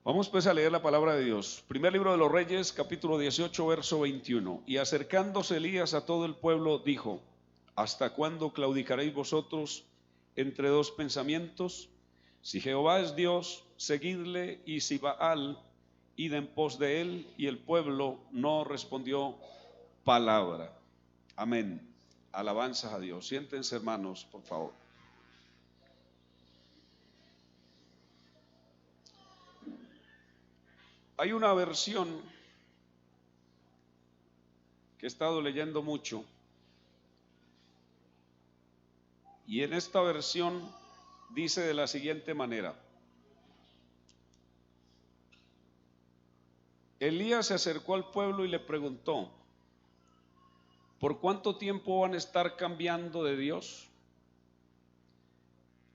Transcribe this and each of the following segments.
Vamos pues a leer la palabra de Dios. Primer libro de los Reyes, capítulo 18, verso 21. Y acercándose Elías a todo el pueblo, dijo: ¿Hasta cuándo claudicaréis vosotros entre dos pensamientos? Si Jehová es Dios, seguidle, y si Baal, id en pos de él. Y el pueblo no respondió palabra. Amén. Alabanzas a Dios. Siéntense, hermanos, por favor. Hay una versión que he estado leyendo mucho, y en esta versión dice de la siguiente manera: Elías se acercó al pueblo y le preguntó: ¿por cuánto tiempo van a estar cambiando de Dios?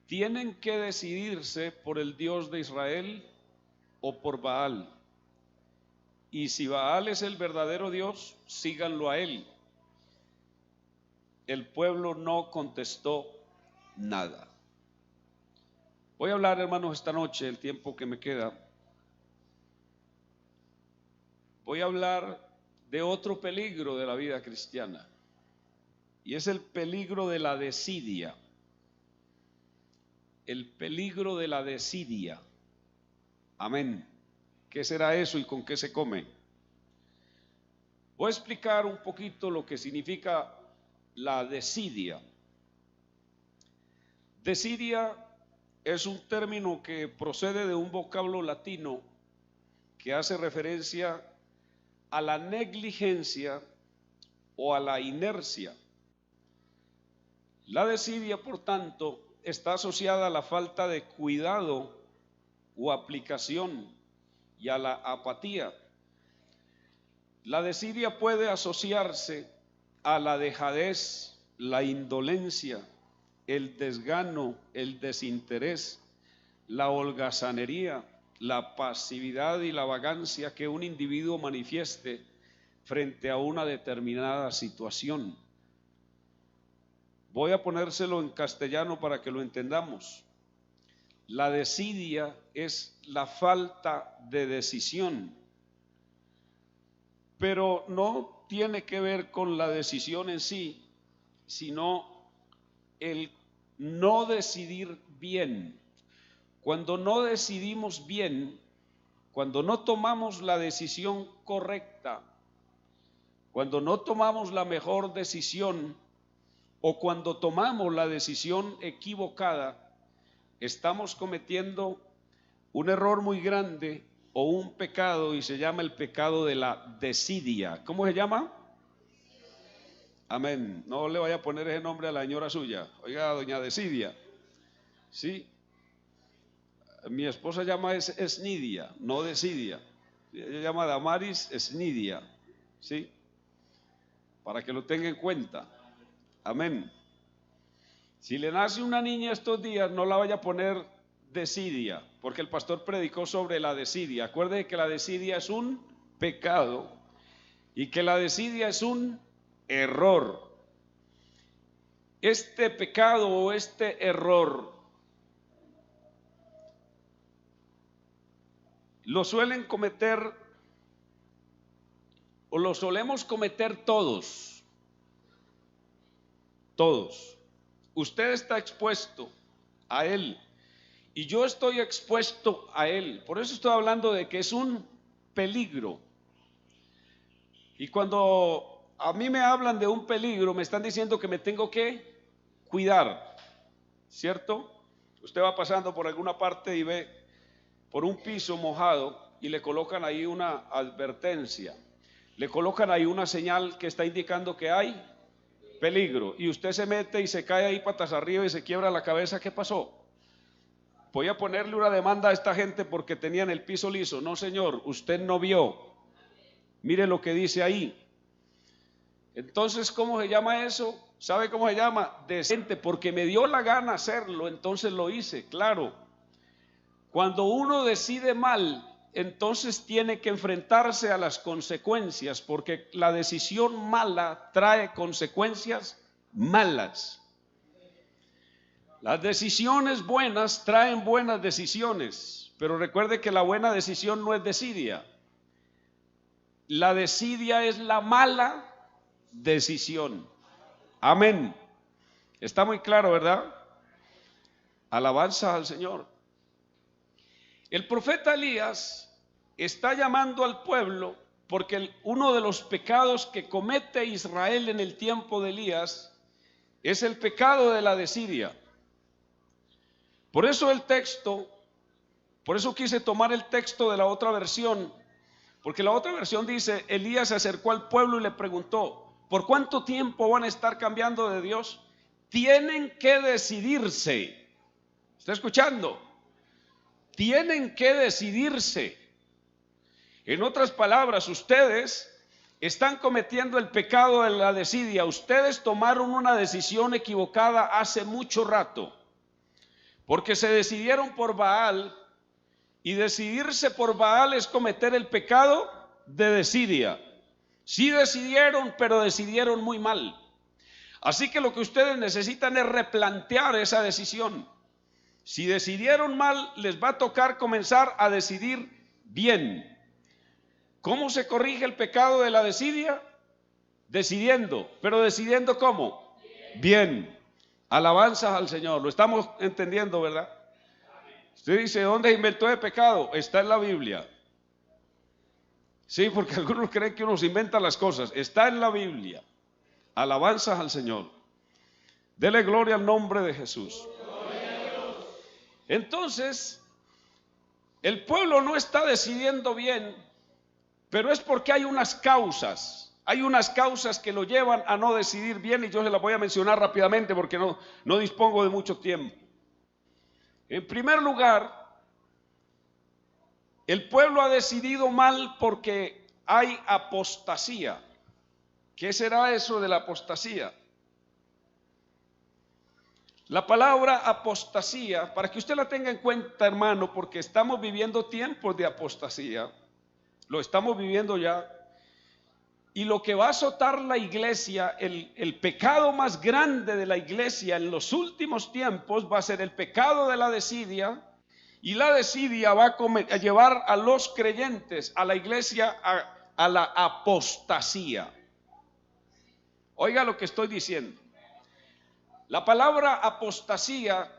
Tienen que decidirse por el Dios de Israel o por Baal. Y si Baal es el verdadero Dios, síganlo a él. El pueblo no contestó nada. Voy a hablar, hermanos, esta noche, el tiempo que me queda. Voy a hablar de otro peligro de la vida cristiana, y es el peligro de la desidia. El peligro de la desidia. Amén. ¿Qué será eso y con qué se come? Voy a explicar un poquito lo que significa la desidia. Desidia es un término que procede de un vocablo latino que hace referencia a la negligencia o a la inercia. La desidia, por tanto, está asociada a la falta de cuidado o aplicación y a la apatía. La desidia puede asociarse a la dejadez, la indolencia, el desgano, el desinterés, la holgazanería, la pasividad y la vagancia que un individuo manifieste frente a una determinada situación. Voy a ponérselo en castellano para que lo entendamos. La desidia es la falta de decisión, pero no tiene que ver con la decisión en sí, sino el no decidir bien. Cuando no decidimos bien, cuando no tomamos la decisión correcta, cuando no tomamos la mejor decisión, o cuando tomamos la decisión equivocada, estamos cometiendo un error muy grande o un pecado, y se llama el pecado de la desidia. ¿Cómo se llama? Amén. No le vaya a poner ese nombre a la señora suya. Oiga, doña Desidia. Sí. Mi esposa llama Esnidia, no Desidia. Ella llama Damaris Esnidia. Sí. Para que lo tenga en cuenta. Amén. Si le nace una niña estos días, no la vaya a poner desidia, porque el pastor predicó sobre la desidia. Acuerde que la desidia es un pecado y que la desidia es un error. Este pecado o este error lo suelen cometer o lo solemos cometer todos. Todos. Usted está expuesto a él y yo estoy expuesto a él. Por eso estoy hablando de que es un peligro. Y cuando a mí me hablan de un peligro, me están diciendo que me tengo que cuidar, ¿cierto? Usted va pasando por alguna parte y ve por un piso mojado y le colocan ahí una advertencia, le colocan ahí una señal que está indicando que hay peligro, y usted se mete y se cae ahí patas arriba y se quiebra la cabeza. ¿Qué pasó? Voy a ponerle una demanda a esta gente porque tenían el piso liso. No, señor, usted no vio. Mire lo que dice ahí. Entonces, ¿cómo se llama eso? ¿Sabe cómo se llama? Decente, porque me dio la gana hacerlo, entonces lo hice. Claro, cuando uno decide mal, entonces tiene que enfrentarse a las consecuencias, porque la decisión mala trae consecuencias malas. Las decisiones buenas traen buenas decisiones. Pero recuerde que la buena decisión no es desidia. La desidia es la mala decisión. Amén. Está muy claro, ¿verdad? Alabanza al Señor. El profeta Elías está llamando al pueblo porque uno de los pecados que comete Israel en el tiempo de Elías es el pecado de la desidia. Por eso por eso quise tomar el texto de la otra versión, porque la otra versión dice: Elías se acercó al pueblo y le preguntó, ¿por cuánto tiempo van a estar cambiando de Dios? Tienen que decidirse. ¿Está escuchando? Tienen que decidirse. En otras palabras, ustedes están cometiendo el pecado de la desidia. Ustedes tomaron una decisión equivocada hace mucho rato, porque se decidieron por Baal, y decidirse por Baal es cometer el pecado de desidia. Sí decidieron, pero decidieron muy mal. Así que lo que ustedes necesitan es replantear esa decisión. Si decidieron mal, les va a tocar comenzar a decidir bien. ¿Cómo se corrige el pecado de la desidia? Decidiendo. ¿Pero decidiendo cómo? Bien. Alabanzas al Señor. Lo estamos entendiendo, ¿verdad? Usted dice, ¿dónde inventó el pecado? Está en la Biblia. Sí, porque algunos creen que uno se inventa las cosas. Está en la Biblia. Alabanzas al Señor. Dele gloria al nombre de Jesús. Entonces, el pueblo no está decidiendo bien, pero es porque hay unas causas. Hay unas causas que lo llevan a no decidir bien, y yo se las voy a mencionar rápidamente porque no dispongo de mucho tiempo. En primer lugar, el pueblo ha decidido mal porque hay apostasía. ¿Qué será eso de la apostasía? La palabra apostasía, para que usted la tenga en cuenta, hermano, porque estamos viviendo tiempos de apostasía, lo estamos viviendo ya, y lo que va a azotar la iglesia, el pecado más grande de la iglesia en los últimos tiempos va a ser el pecado de la desidia, y la desidia va a llevar a los creyentes, a la iglesia, a la apostasía. Oiga lo que estoy diciendo. La palabra apostasía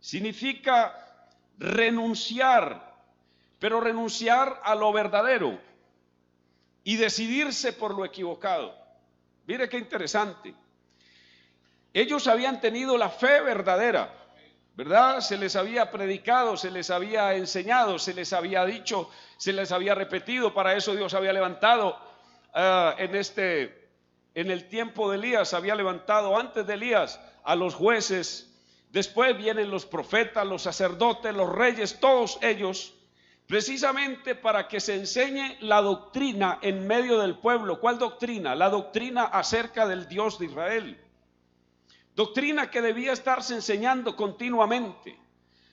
significa renunciar, pero renunciar a lo verdadero y decidirse por lo equivocado. Mire qué interesante. Ellos habían tenido la fe verdadera, ¿verdad? Se les había predicado, se les había enseñado, se les había dicho, se les había repetido. Para eso Dios había levantado en el tiempo de Elías, había levantado antes de Elías a los jueces. Después vienen los profetas, los sacerdotes, los reyes, todos ellos, precisamente para que se enseñe la doctrina en medio del pueblo. ¿Cuál doctrina? La doctrina acerca del Dios de Israel. Doctrina que debía estarse enseñando continuamente.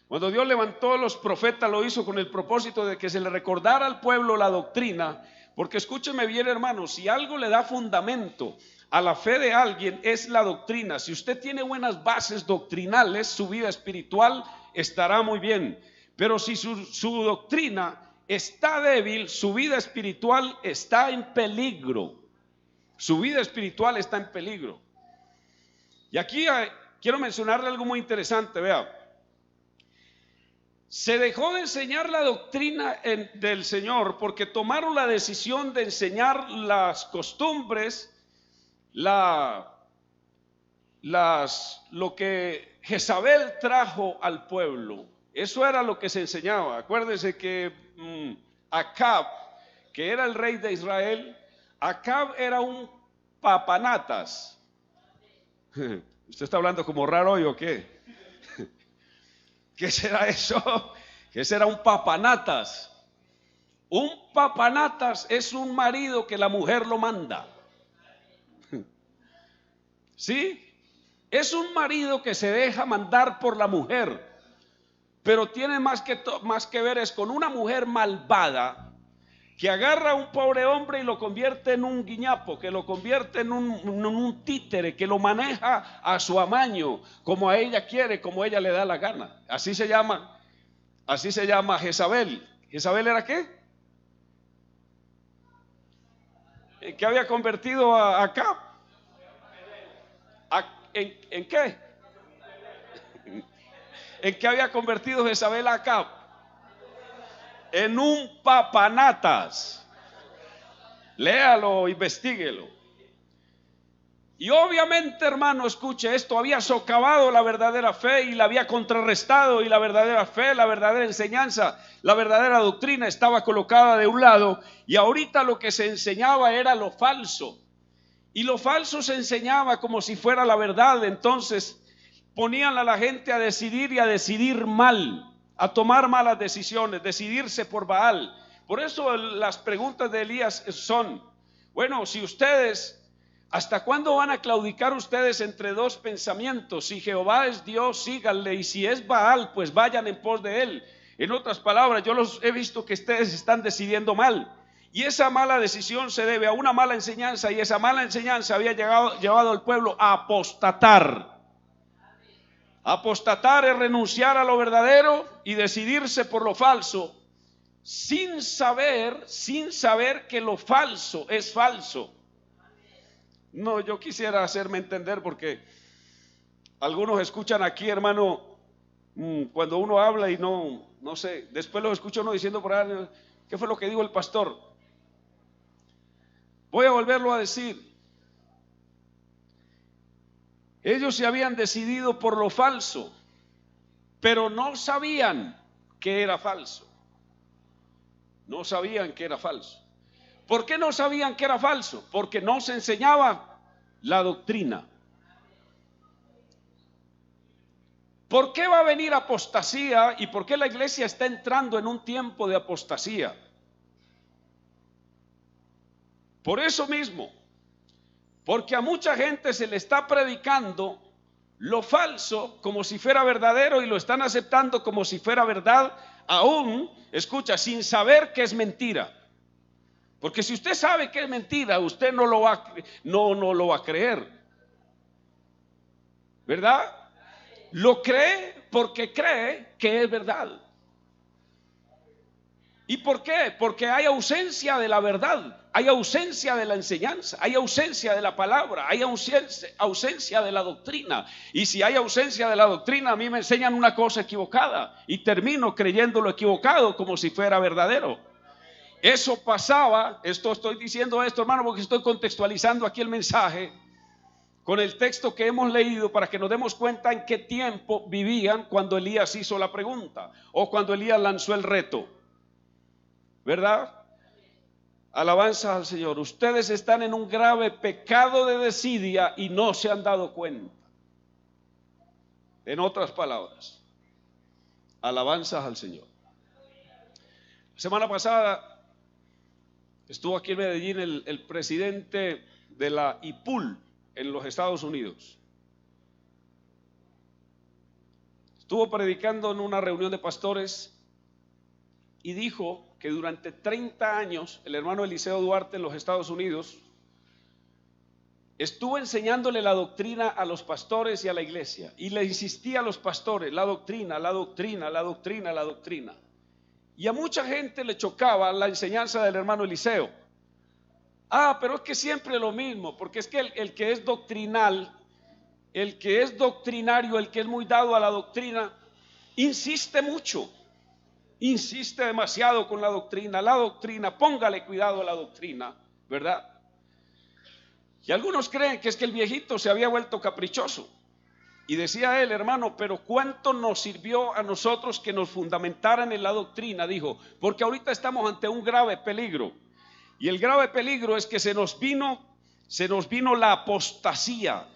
Cuando Dios levantó a los profetas, lo hizo con el propósito de que se le recordara al pueblo la doctrina. Porque escúcheme bien, hermano, si algo le da fundamento a la fe de alguien es la doctrina. Si usted tiene buenas bases doctrinales, su vida espiritual estará muy bien. Pero si su doctrina está débil, su vida espiritual está en peligro. Su vida espiritual está en peligro. Y aquí quiero mencionarle algo muy interesante, vea. Se dejó de enseñar la doctrina del Señor porque tomaron la decisión de enseñar las costumbres, lo que Jezabel trajo al pueblo. Eso era lo que se enseñaba. Acuérdense que Acab, que era el rey de Israel, Acab era un papanatas. ¿Usted está hablando como raro hoy o qué? ¿Qué será eso? ¿Qué será un papanatas? Un papanatas es un marido que la mujer lo manda. ¿Sí? Es un marido que se deja mandar por la mujer, pero tiene más que ver es con una mujer malvada que agarra a un pobre hombre y lo convierte en un guiñapo, que lo convierte en un títere, que lo maneja a su amaño, como a ella quiere, como ella le da la gana. Así se llama Así se llama Jezabel. ¿Jezabel era qué? ¿En qué había convertido a Acab? ¿En qué? ¿En qué había convertido Jezabel a Acab? En un papanatas. Léalo, investíguelo. Y obviamente, hermano, escuche esto, había socavado la verdadera fe y la había contrarrestado, y la verdadera fe, la verdadera enseñanza, la verdadera doctrina estaba colocada de un lado, y ahorita lo que se enseñaba era lo falso. Y lo falso se enseñaba como si fuera la verdad. Entonces ponían a la gente a decidir y a decidir mal, a tomar malas decisiones, decidirse por Baal. Por eso las preguntas de Elías son, bueno, si ustedes, ¿hasta cuándo van a claudicar ustedes entre dos pensamientos? Si Jehová es Dios, síganle, y si es Baal, pues vayan en pos de él. En otras palabras, yo los he visto que ustedes están decidiendo mal. Y esa mala decisión se debe a una mala enseñanza, y esa mala enseñanza había llevado al pueblo a apostatar. Apostatar es renunciar a lo verdadero y decidirse por lo falso, sin saber que lo falso es falso. No, yo quisiera hacerme entender, porque algunos escuchan aquí, hermano, cuando uno habla y no sé, después lo escucha uno diciendo por ahí, ¿qué fue lo que dijo el pastor? Voy a volverlo a decir. Ellos se habían decidido por lo falso, pero no sabían que era falso. No sabían que era falso. ¿Por qué no sabían que era falso? Porque no se enseñaba la doctrina. ¿Por qué va a venir apostasía y por qué la iglesia está entrando en un tiempo de apostasía? Por eso mismo, porque a mucha gente se le está predicando lo falso como si fuera verdadero y lo están aceptando como si fuera verdad, aún, escucha, sin saber que es mentira. Porque si usted sabe que es mentira, usted no lo va a creer, ¿verdad? Lo cree porque cree que es verdad. ¿Y por qué? Porque hay ausencia de la verdad, hay ausencia de la enseñanza, hay ausencia de la palabra, hay ausencia de la doctrina. Y si hay ausencia de la doctrina, a mí me enseñan una cosa equivocada y termino creyendo lo equivocado como si fuera verdadero. Eso pasaba, estoy diciendo esto, hermano, porque estoy contextualizando aquí el mensaje con el texto que hemos leído para que nos demos cuenta en qué tiempo vivían cuando Elías hizo la pregunta o cuando Elías lanzó el reto. ¿Verdad? Alabanza al Señor. Ustedes están en un grave pecado de desidia y no se han dado cuenta. En otras palabras, alabanzas al Señor. La semana pasada estuvo aquí en Medellín el presidente de la IPUL en los Estados Unidos. Estuvo predicando en una reunión de pastores y dijo que durante 30 años el hermano Eliseo Duarte en los Estados Unidos estuvo enseñándole la doctrina a los pastores y a la iglesia, y le insistía a los pastores, la doctrina, la doctrina, la doctrina, la doctrina. Y a mucha gente le chocaba la enseñanza del hermano Eliseo. Pero es que siempre lo mismo, porque es que el que es doctrinal, el que es doctrinario, el que es muy dado a la doctrina, insiste mucho. Insiste demasiado con la doctrina, póngale cuidado a la doctrina, ¿verdad? Y algunos creen que es que el viejito se había vuelto caprichoso. Y decía él, hermano, pero ¿cuánto nos sirvió a nosotros que nos fundamentaran en la doctrina? Dijo, porque ahorita estamos ante un grave peligro. Y el grave peligro es que se nos vino la apostasía.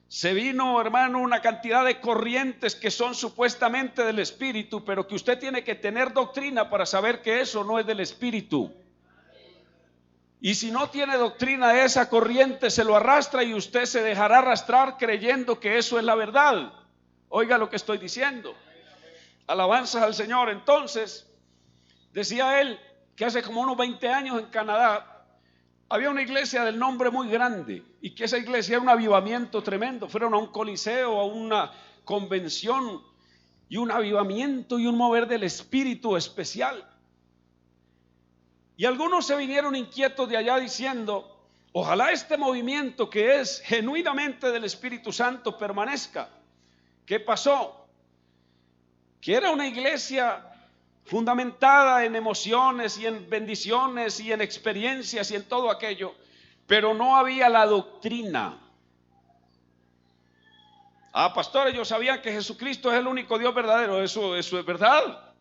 Se vino, hermano, una cantidad de corrientes que son supuestamente del Espíritu, pero que usted tiene que tener doctrina para saber que eso no es del Espíritu. Y si no tiene doctrina, esa corriente se lo arrastra y usted se dejará arrastrar creyendo que eso es la verdad. Oiga lo que estoy diciendo. Alabanzas al Señor. Entonces, decía él que hace como unos 20 años en Canadá había una iglesia del nombre muy grande y que esa iglesia era un avivamiento tremendo. Fueron a un coliseo, a una convención, y un avivamiento y un mover del Espíritu especial. Y algunos se vinieron inquietos de allá diciendo: ojalá este movimiento que es genuinamente del Espíritu Santo permanezca. ¿Qué pasó? Que era una iglesia fundamentada en emociones y en bendiciones y en experiencias y en todo aquello, pero no había la doctrina. Pastor, ellos sabían que Jesucristo es el único Dios verdadero. Eso es verdad.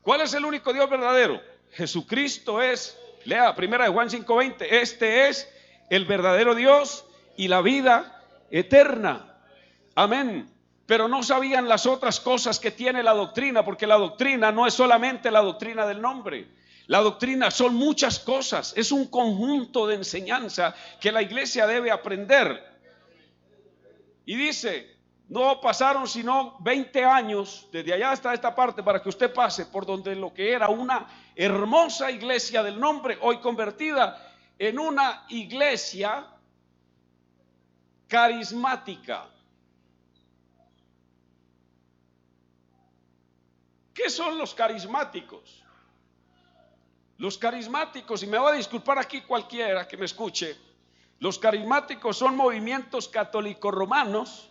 ¿Cuál es el único Dios verdadero? Jesucristo es, lea 1 Juan 5:20, este es el verdadero Dios y la vida eterna. Amén. Pero no sabían las otras cosas que tiene la doctrina, porque la doctrina no es solamente la doctrina del nombre. La doctrina son muchas cosas, es un conjunto de enseñanza que la iglesia debe aprender. Y dice, no pasaron sino 20 años desde allá hasta esta parte para que usted pase por donde lo que era una hermosa iglesia del nombre, hoy convertida en una iglesia carismática. ¿Qué son los carismáticos? Los carismáticos, y me va a disculpar aquí cualquiera que me escuche, los carismáticos son movimientos católicos romanos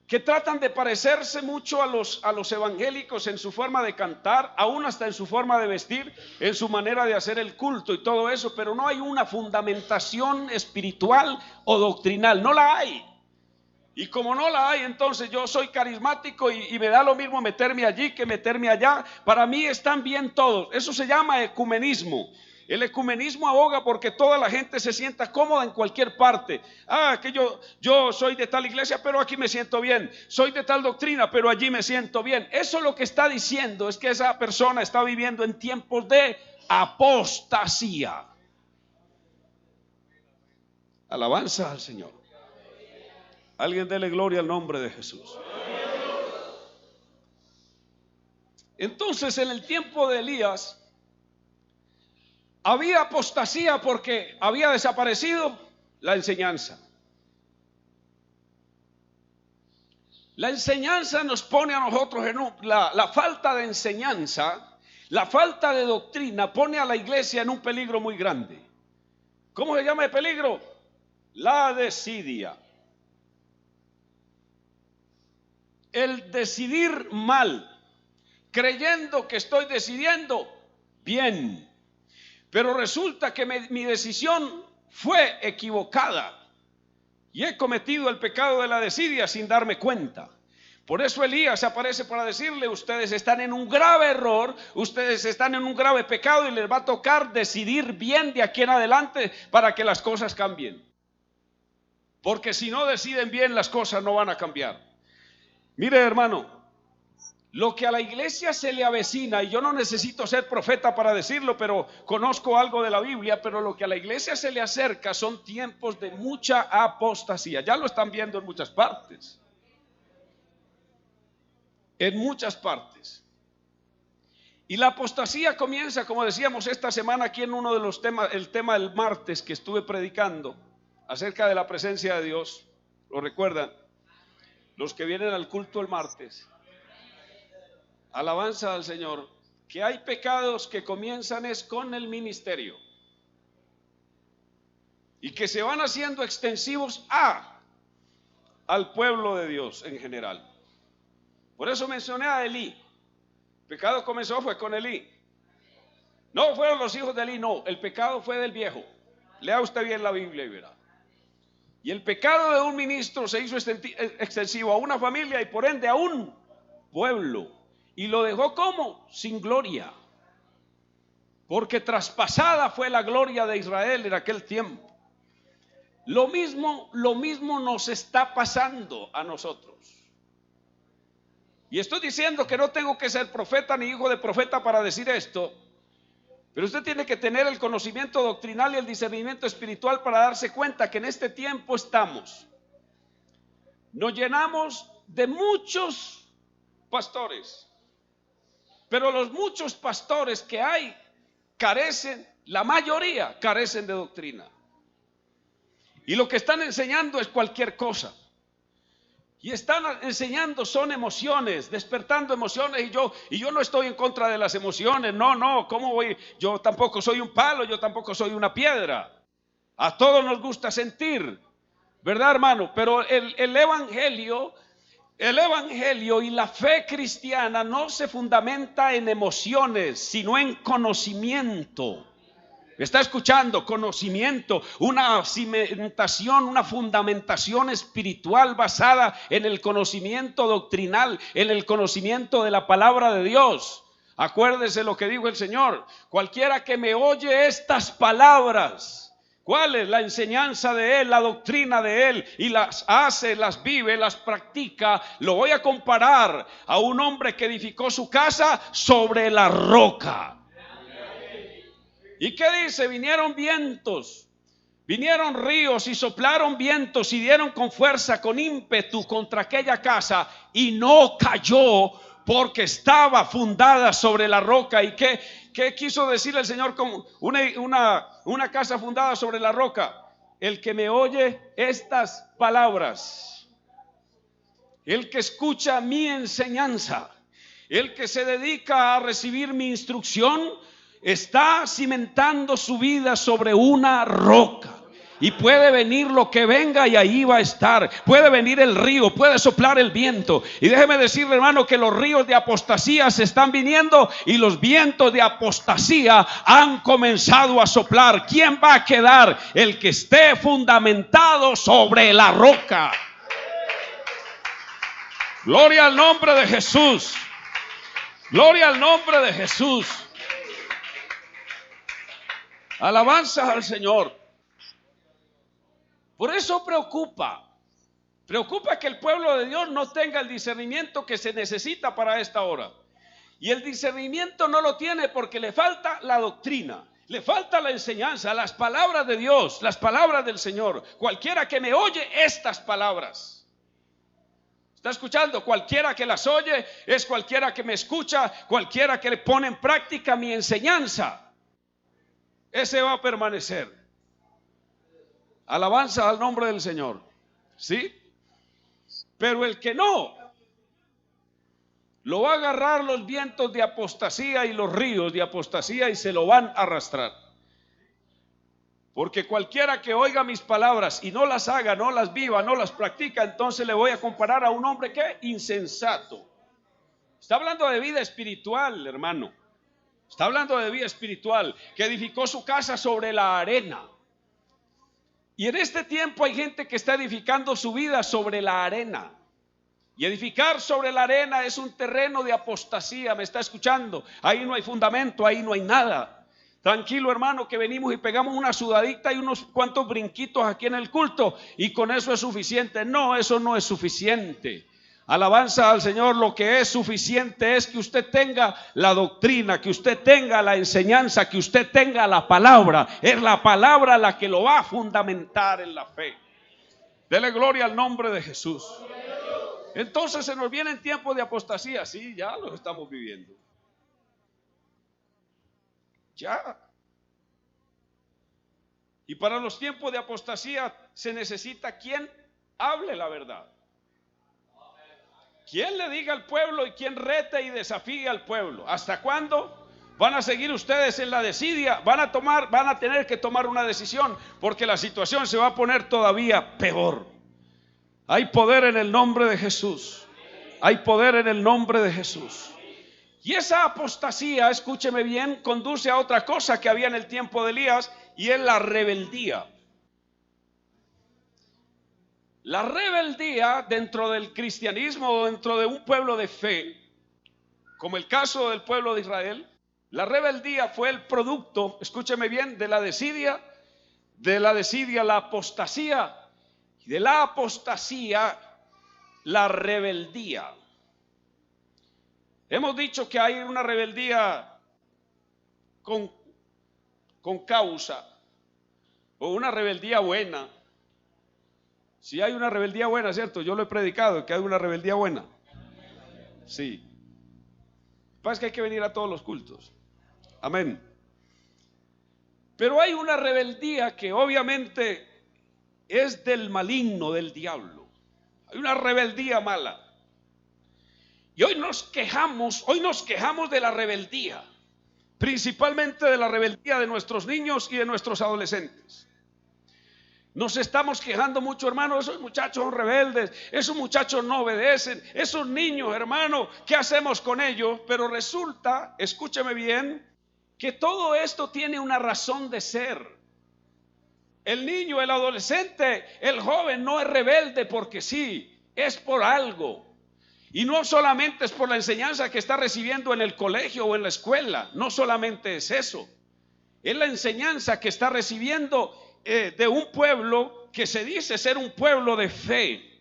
que tratan de parecerse mucho a los evangélicos en su forma de cantar, aún hasta en su forma de vestir, en su manera de hacer el culto y todo eso, pero no hay una fundamentación espiritual o doctrinal, no la hay. Y como no la hay, entonces yo soy carismático y me da lo mismo meterme allí que meterme allá. Para mí están bien todos. Eso se llama ecumenismo. El ecumenismo aboga porque toda la gente se sienta cómoda en cualquier parte. Que yo soy de tal iglesia, pero aquí me siento bien. Soy de tal doctrina, pero allí me siento bien. Eso lo que está diciendo es que esa persona está viviendo en tiempos de apostasía. Alabanza al Señor. Alguien dele gloria al nombre de Jesús. Entonces, en el tiempo de Elías había apostasía porque había desaparecido la enseñanza. La enseñanza nos pone a nosotros en la falta de enseñanza, la falta de doctrina pone a la iglesia en un peligro muy grande. ¿Cómo se llama el peligro? La desidia. El decidir mal, creyendo que estoy decidiendo bien, pero resulta que mi decisión fue equivocada y he cometido el pecado de la desidia sin darme cuenta. Por eso Elías aparece para decirle: ustedes están en un grave error, ustedes están en un grave pecado y les va a tocar decidir bien de aquí en adelante para que las cosas cambien. Porque si no deciden bien, las cosas no van a cambiar. Mire, hermano, lo que a la iglesia se le avecina, y yo no necesito ser profeta para decirlo, pero conozco algo de la Biblia, pero lo que a la iglesia se le acerca son tiempos de mucha apostasía. Ya lo están viendo en muchas partes. En muchas partes. Y la apostasía comienza, como decíamos esta semana aquí en uno de los temas, el tema del martes que estuve predicando acerca de la presencia de Dios. ¿Lo recuerdan? Los que vienen al culto el martes. Alabanza al Señor. Que hay pecados que comienzan es con el ministerio y que se van haciendo extensivos al pueblo de Dios en general. Por eso mencioné a Elí. El pecado fue con Elí. No fueron los hijos de Elí, no. El pecado fue del viejo. Lea usted bien la Biblia y verá. Y el pecado de un ministro se hizo extensivo a una familia y por ende a un pueblo. Y lo dejó ¿cómo? Sin gloria. Porque traspasada fue la gloria de Israel en aquel tiempo. Lo mismo nos está pasando a nosotros. Y estoy diciendo que no tengo que ser profeta ni hijo de profeta para decir esto. Pero usted tiene que tener el conocimiento doctrinal y el discernimiento espiritual para darse cuenta que en este tiempo estamos. Nos llenamos de muchos pastores, pero los muchos pastores que hay carecen, la mayoría carecen de doctrina. Y lo que están enseñando es cualquier cosa. Y están enseñando, son emociones, despertando emociones, y yo no estoy en contra de las emociones, no, ¿cómo voy? Yo tampoco soy un palo, yo tampoco soy una piedra. A todos nos gusta sentir, ¿verdad, hermano? Pero el evangelio y la fe cristiana no se fundamenta en emociones, sino en conocimiento. ¿Me está escuchando? Conocimiento, una cimentación, una fundamentación espiritual basada en el conocimiento doctrinal, en el conocimiento de la palabra de Dios. Acuérdese lo que dijo el Señor: cualquiera que me oye estas palabras, ¿cuál es? La enseñanza de Él, la doctrina de Él, y las hace, las vive, las practica. Lo voy a comparar a un hombre que edificó su casa sobre la roca. ¿Y qué dice? Vinieron vientos, vinieron ríos y soplaron vientos y dieron con fuerza, con ímpetu contra aquella casa, y no cayó porque estaba fundada sobre la roca. ¿Y qué quiso decir el Señor con una casa fundada sobre la roca? El que me oye estas palabras, el que escucha mi enseñanza, el que se dedica a recibir mi instrucción, está cimentando su vida sobre una roca. Y puede venir lo que venga y ahí va a estar. Puede venir el río, puede soplar el viento. Y déjeme decirle, hermano, que los ríos de apostasía se están viniendo y los vientos de apostasía han comenzado a soplar. ¿Quién va a quedar? El que esté fundamentado sobre la roca. Gloria al nombre de Jesús. Gloria al nombre de Jesús. Alabanzas al Señor. Por eso preocupa que el pueblo de Dios no tenga el discernimiento que se necesita para esta hora. Y el discernimiento no lo tiene porque le falta la doctrina, le falta la enseñanza, las palabras de Dios, las palabras del Señor. Cualquiera que me oye estas palabras, ¿está escuchando? Cualquiera que las oye es cualquiera que me escucha, cualquiera que le pone en práctica mi enseñanza. Ese va a permanecer. Alabanza al nombre del Señor. ¿Sí? Pero el que no, lo va a agarrar los vientos de apostasía y los ríos de apostasía y se lo van a arrastrar. Porque cualquiera que oiga mis palabras y no las haga, no las viva, no las practica, entonces le voy a comparar a un hombre que insensato. Está hablando de vida espiritual, hermano. Está hablando de vida espiritual, que edificó su casa sobre la arena. Y en este tiempo hay gente que está edificando su vida sobre la arena. Y edificar sobre la arena es un terreno de apostasía. ¿Me está escuchando? Ahí no hay fundamento, ahí no hay nada. Tranquilo, hermano, que venimos y pegamos una sudadita y unos cuantos brinquitos aquí en el culto y con eso es suficiente. No, eso no es suficiente. Alabanza al Señor. Lo que es suficiente es que usted tenga la doctrina, que usted tenga la enseñanza, que usted tenga la palabra. Es la palabra la que lo va a fundamentar en la fe. Dele gloria al nombre de Jesús. Entonces se nos vienen tiempos de apostasía. Sí, ya los estamos viviendo. Ya. Y para los tiempos de apostasía se necesita quien hable la verdad. ¿Quién le diga al pueblo y quien rete y desafíe al pueblo? ¿Hasta cuándo van a seguir ustedes en la desidia? Van a tener que tomar una decisión porque la situación se va a poner todavía peor. Hay poder en el nombre de Jesús. Hay poder en el nombre de Jesús. Y esa apostasía, escúcheme bien, conduce a otra cosa que había en el tiempo de Elías y es la rebeldía. La rebeldía dentro del cristianismo o dentro de un pueblo de fe, como el caso del pueblo de Israel, la rebeldía fue el producto, escúcheme bien, de la desidia la apostasía, y de la apostasía la rebeldía. Hemos dicho que hay una rebeldía con causa o una rebeldía buena. Si hay una rebeldía buena, ¿cierto? Yo lo he predicado, que hay una rebeldía buena. Sí. Lo que pasa es que hay que venir a todos los cultos. Amén. Pero hay una rebeldía que obviamente es del maligno, del diablo. Hay una rebeldía mala. Y hoy nos quejamos de la rebeldía, principalmente de la rebeldía de nuestros niños y de nuestros adolescentes. Nos estamos quejando mucho, hermano, esos muchachos son rebeldes, esos muchachos no obedecen, esos niños, hermano, ¿qué hacemos con ellos? Pero resulta, escúcheme bien, que todo esto tiene una razón de ser. El niño, el adolescente, el joven no es rebelde porque sí, es por algo. Y no solamente es por la enseñanza que está recibiendo en el colegio o en la escuela, no solamente es eso. Es la enseñanza que está recibiendo de un pueblo que se dice ser un pueblo de fe.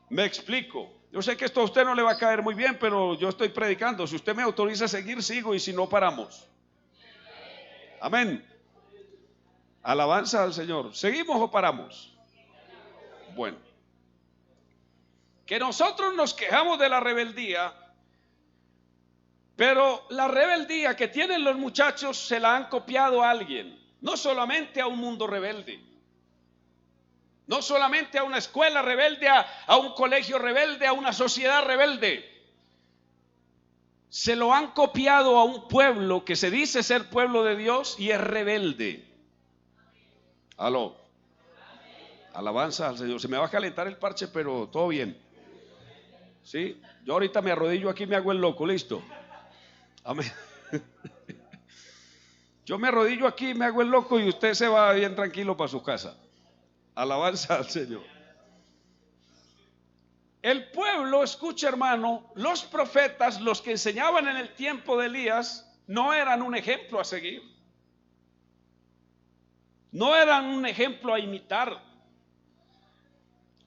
Me explico. Yo sé que esto a usted no le va a caer muy bien, pero yo estoy predicando. Si usted me autoriza a seguir, sigo, y si no, paramos. Amén. Alabanza al Señor. ¿Seguimos o paramos? Bueno. Que nosotros nos quejamos de la rebeldía, pero la rebeldía que tienen los muchachos se la han copiado a alguien. No solamente a un mundo rebelde, no solamente a una escuela rebelde, a un colegio rebelde, a una sociedad rebelde. Se lo han copiado a un pueblo que se dice ser pueblo de Dios y es rebelde. Aló. Alabanza al Señor. Se me va a calentar el parche, pero todo bien. ¿Sí? Yo ahorita me arrodillo aquí y me hago el loco, listo. Amén. Yo me arrodillo aquí y me hago el loco y usted se va bien tranquilo para su casa. Alabanza al Señor. El pueblo, escucha hermano, los profetas, los que enseñaban en el tiempo de Elías, no eran un ejemplo a seguir. No eran un ejemplo a imitar.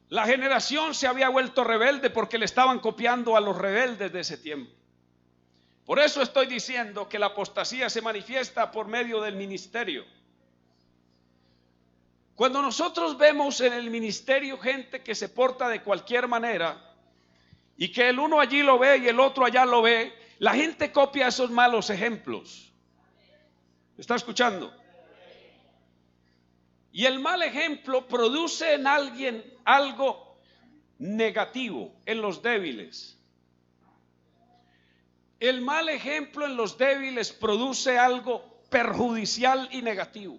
La generación se había vuelto rebelde porque le estaban copiando a los rebeldes de ese tiempo. Por eso estoy diciendo que la apostasía se manifiesta por medio del ministerio. Cuando nosotros vemos en el ministerio gente que se porta de cualquier manera y que el uno allí lo ve y el otro allá lo ve, la gente copia esos malos ejemplos. ¿Está escuchando? Y el mal ejemplo produce en alguien algo negativo, en los débiles. El mal ejemplo en los débiles produce algo perjudicial y negativo.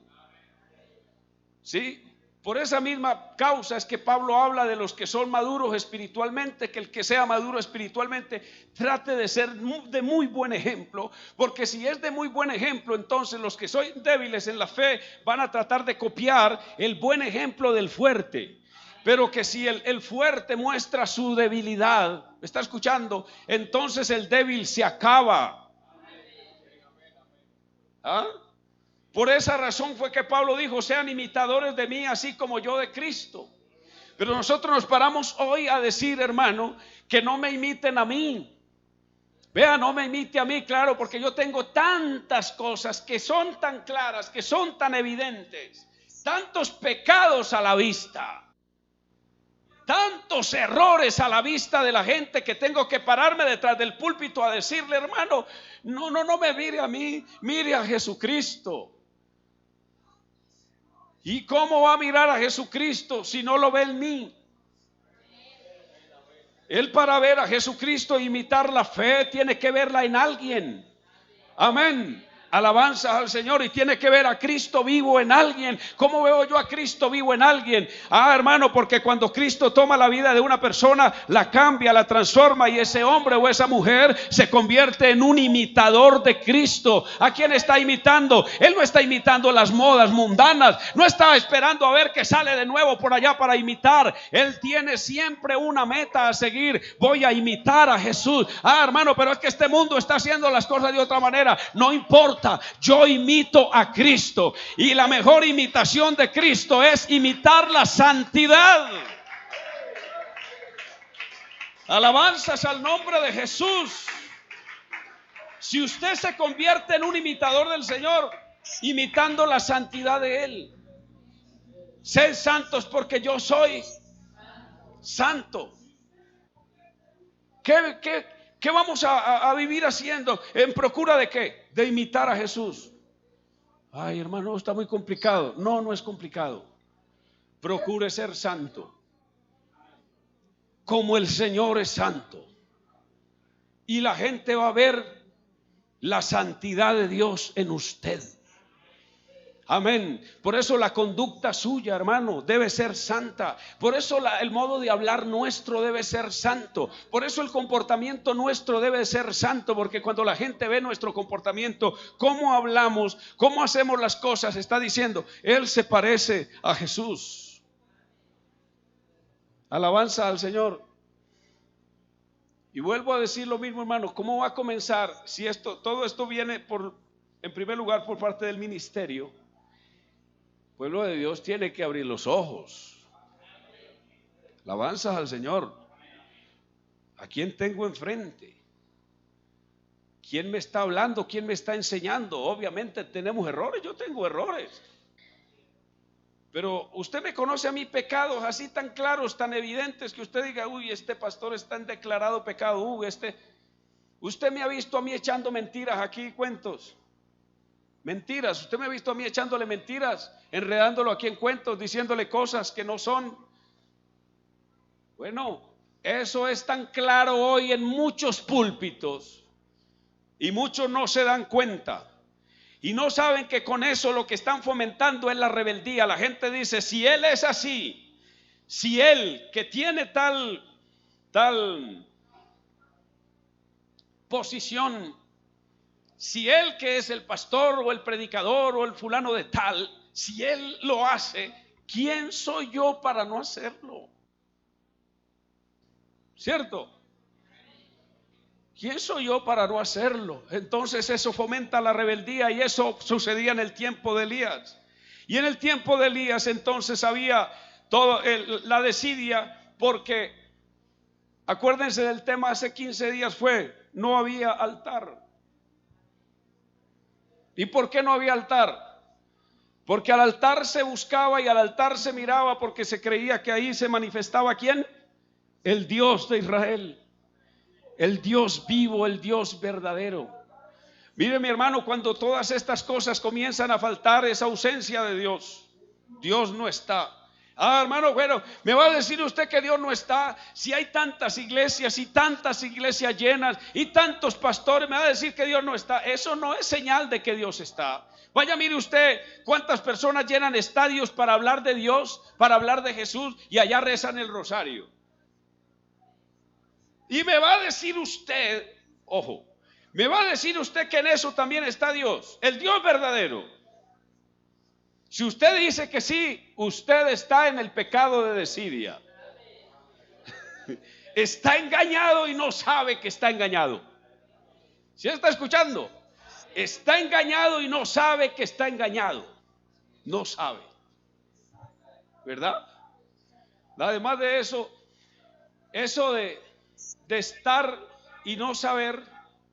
¿Sí? Por esa misma causa es que Pablo habla de los que son maduros espiritualmente, que el que sea maduro espiritualmente trate de ser de muy buen ejemplo, porque si es de muy buen ejemplo, entonces los que son débiles en la fe van a tratar de copiar el buen ejemplo del fuerte. Pero que si el fuerte muestra su debilidad, ¿me está escuchando? Entonces el débil se acaba. ¿Ah? Por esa razón fue que Pablo dijo: sean imitadores de mí, así como yo de Cristo. Pero nosotros nos paramos hoy a decir, hermano, que no me imiten a mí. Vea, no me imite a mí, claro, porque yo tengo tantas cosas que son tan claras, que son tan evidentes, tantos pecados a la vista, tantos errores a la vista de la gente, que tengo que pararme detrás del púlpito a decirle: hermano, no me mire a mí, mire a Jesucristo. ¿Y cómo va a mirar a Jesucristo si no lo ve en mí? Él, para ver a Jesucristo e imitar la fe, tiene que verla en alguien. Amén. Alabanza al Señor. Y tiene que ver a Cristo vivo en alguien. ¿Cómo veo yo a Cristo vivo en alguien? Hermano, porque cuando Cristo toma la vida de una persona, la cambia, la transforma, y ese hombre o esa mujer se convierte en un imitador de Cristo. ¿A quién está imitando? Él no está imitando las modas mundanas, no está esperando a ver qué sale de nuevo por allá para imitar. Él tiene siempre una meta a seguir: voy a imitar a Jesús. Hermano, pero es que este mundo está haciendo las cosas de otra manera. No importa. Yo imito a Cristo, y la mejor imitación de Cristo es imitar la santidad. Alabanzas al nombre de Jesús. Si usted se convierte en un imitador del Señor, imitando la santidad de Él, sed santos porque yo soy santo. ¿Qué vamos a vivir haciendo? ¿En procura de qué? De imitar a Jesús. Ay, hermano, está muy complicado. No es complicado. Procure ser santo. como el Señor es santo. Y la gente va a ver la santidad de Dios en usted. Amén. Por eso la conducta suya, hermano, debe ser santa. Por eso el modo de hablar nuestro debe ser santo. Por eso el comportamiento nuestro debe ser santo. Porque cuando la gente ve nuestro comportamiento, cómo hablamos, cómo hacemos las cosas, está diciendo, Él se parece a Jesús. Alabanza al Señor. Y vuelvo a decir lo mismo, hermano. ¿Cómo va a comenzar si todo esto viene en primer lugar por parte del ministerio? El pueblo de Dios tiene que abrir los ojos. Alabanzas al Señor. ¿A quién tengo enfrente? ¿Quién me está hablando? ¿Quién me está enseñando? Obviamente tenemos errores, yo tengo errores. Pero usted me conoce a mí pecados así tan claros, tan evidentes, que usted diga, uy, este pastor está en declarado pecado. Usted me ha visto a mí echando mentiras aquí, cuentos. Mentiras, usted me ha visto a mí echándole mentiras, enredándolo aquí en cuentos, diciéndole cosas que no son. Bueno, eso es tan claro hoy en muchos púlpitos y muchos no se dan cuenta y no saben que con eso lo que están fomentando es la rebeldía. La gente dice, si él es así, si él que tiene tal posición, si él que es el pastor o el predicador o el fulano de tal, si él lo hace, ¿quién soy yo para no hacerlo? ¿Cierto? ¿Quién soy yo para no hacerlo? Entonces eso fomenta la rebeldía y eso sucedía en el tiempo de Elías. Y en el tiempo de Elías entonces había toda la desidia, porque acuérdense del tema hace 15 días no había altar. ¿Y por qué no había altar? Porque al altar se buscaba y al altar se miraba, porque se creía que ahí se manifestaba ¿quién? El Dios de Israel, el Dios vivo, el Dios verdadero. Mire, mi hermano, cuando todas estas cosas comienzan a faltar, es ausencia de Dios. Dios no está. Hermano, bueno, me va a decir usted que Dios no está. Si hay tantas iglesias y tantas iglesias llenas y tantos pastores, me va a decir que Dios no está. Eso no es señal de que Dios está. Vaya, mire usted cuántas personas llenan estadios para hablar de Dios, para hablar de Jesús, y allá rezan el rosario. Y me va a decir usted, ojo, me va a decir usted que en eso también está Dios, el Dios verdadero. Si usted dice que sí, usted está en el pecado de desidia. Está engañado y no sabe que está engañado. ¿Sí está escuchando? Está engañado y no sabe que está engañado. No sabe. ¿Verdad? Además de eso de estar y no saber,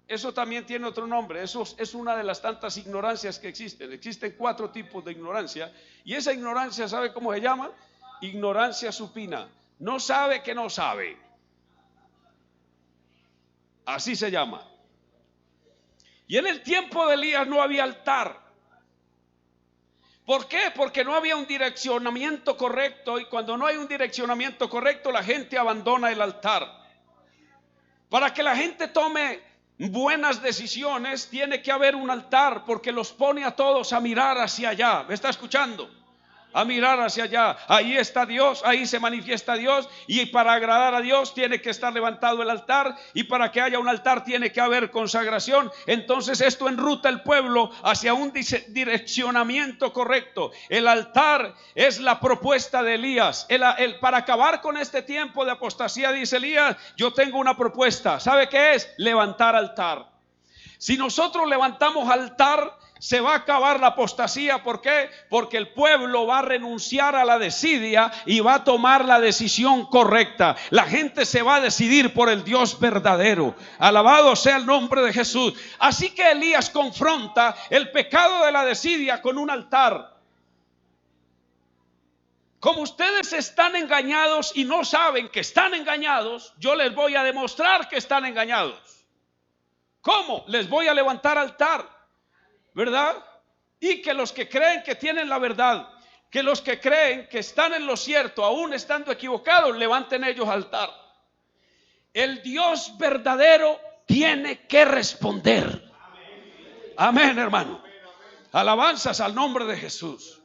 eso también tiene otro nombre. Eso es una de las tantas ignorancias que existen. Existen 4 tipos de ignorancia. Y esa ignorancia, ¿sabe cómo se llama? Ignorancia supina. No sabe que no sabe. Así se llama. Y en el tiempo de Elías no había altar. ¿Por qué? Porque no había un direccionamiento correcto. Y cuando no hay un direccionamiento correcto, la gente abandona el altar. Para que la gente tome buenas decisiones, tiene que haber un altar, porque los pone a todos a mirar hacia allá. ¿Me está escuchando? A mirar hacia allá. Ahí está Dios, ahí se manifiesta Dios, y para agradar a Dios tiene que estar levantado el altar, y para que haya un altar tiene que haber consagración. Entonces esto enruta el pueblo hacia un direccionamiento correcto. El altar es la propuesta de Elías. Para acabar con este tiempo de apostasía, dice Elías, yo tengo una propuesta. ¿Sabe qué es? Levantar altar. Si nosotros levantamos altar, se va a acabar la apostasía. ¿Por qué? Porque el pueblo va a renunciar a la desidia y va a tomar la decisión correcta. La gente se va a decidir por el Dios verdadero. Alabado sea el nombre de Jesús. Así que Elías confronta el pecado de la desidia con un altar. Como ustedes están engañados y no saben que están engañados, yo les voy a demostrar que están engañados. ¿Cómo? Les voy a levantar altar, ¿verdad? Y que los que creen que tienen la verdad, que los que creen que están en lo cierto, aún estando equivocados, levanten ellos altar. el Dios verdadero tiene que responder. Amén, hermano. Alabanzas al nombre de Jesús.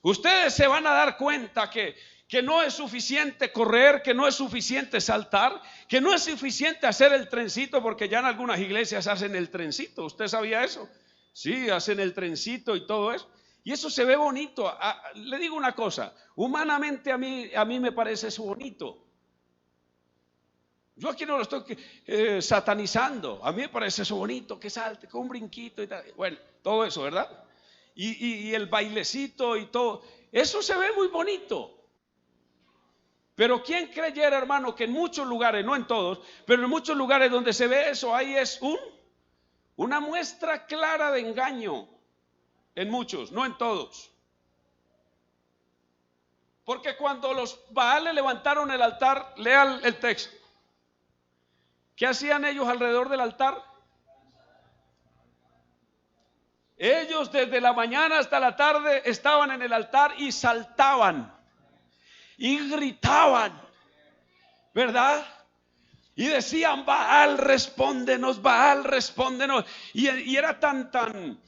Ustedes se van a dar cuenta que no es suficiente correr, que no es suficiente saltar, que no es suficiente hacer el trencito, porque ya en algunas iglesias hacen el trencito. ¿Usted sabía eso? Sí, hacen el trencito y todo eso. Y eso se ve bonito. Le digo una cosa, humanamente a mí me parece eso bonito. Yo aquí no lo estoy satanizando. A mí me parece eso bonito, que salte con un brinquito y tal. Bueno, todo eso, ¿verdad? Y el bailecito y todo. Eso se ve muy bonito. Pero ¿quién creyera, hermano, que en muchos lugares, no en todos, pero en muchos lugares donde se ve eso, ahí es una muestra clara de engaño? En muchos, no en todos. Porque cuando los Baales levantaron el altar, lea el texto. ¿Qué hacían ellos alrededor del altar? Ellos desde la mañana hasta la tarde estaban en el altar y saltaban y gritaban, ¿verdad? Y decían: Baal, respóndenos, Baal, respóndenos. Y era tan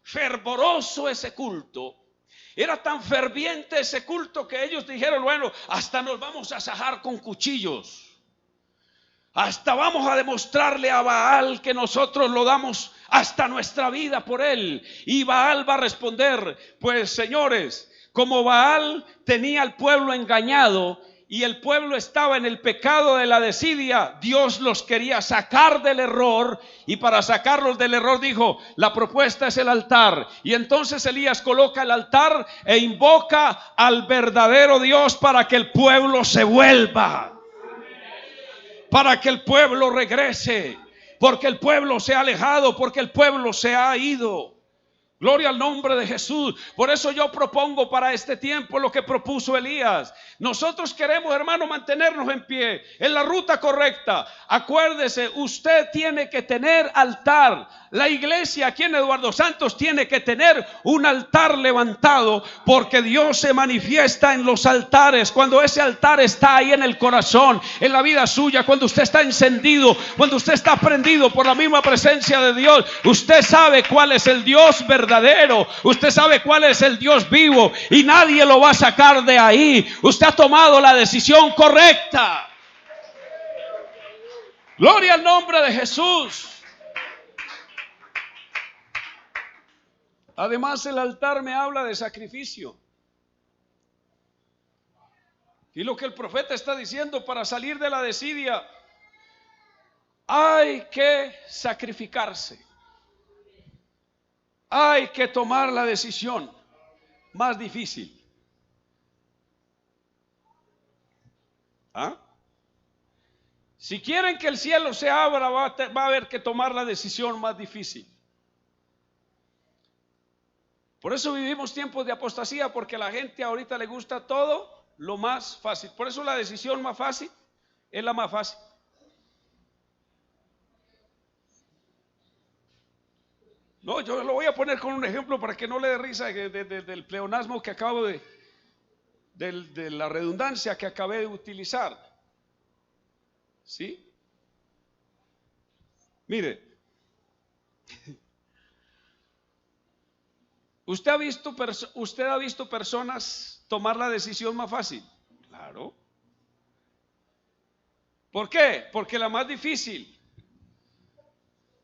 fervoroso ese culto, era tan ferviente ese culto, que ellos dijeron: bueno, hasta nos vamos a sajar con cuchillos. Hasta vamos a demostrarle a Baal que nosotros lo damos hasta nuestra vida por él. Y Baal va a responder. Pues señores, como Baal tenía al pueblo engañado y el pueblo estaba en el pecado de la desidia, Dios los quería sacar del error, y para sacarlos del error dijo: la propuesta es el altar. Y entonces Elías coloca el altar e invoca al verdadero Dios para que el pueblo se vuelva, para que el pueblo regrese, porque el pueblo se ha alejado, porque el pueblo se ha ido. Gloria al nombre de Jesús. Por eso yo propongo para este tiempo lo que propuso Elías. Nosotros queremos, hermano, mantenernos en pie, en la ruta correcta. Acuérdese, usted tiene que tener altar. La iglesia aquí en Eduardo Santos tiene que tener un altar levantado, porque Dios se manifiesta en los altares. Cuando ese altar está ahí en el corazón, en la vida suya, cuando usted está encendido, cuando usted está prendido por la misma presencia de Dios, usted sabe cuál es el Dios verdadero. Usted sabe cuál es el Dios vivo, y nadie lo va a sacar de ahí. Usted ha tomado la decisión correcta. Gloria al nombre de Jesús. Además, el altar me habla de sacrificio. Y lo que el profeta está diciendo: para salir de la desidia hay que sacrificarse. Hay que tomar la decisión más difícil. ¿Ah? Si quieren que el cielo se abra, va a haber que tomar la decisión más difícil. Por eso vivimos tiempos de apostasía, porque a la gente ahorita le gusta todo lo más fácil. Por eso la decisión más fácil es la más fácil. No, yo lo voy a poner con un ejemplo para que no le dé risa del pleonasmo que acabo de la redundancia que acabé de utilizar. ¿Sí? Mire, ¿usted ha visto personas tomar la decisión más fácil? Claro. ¿Por qué? Porque la más difícil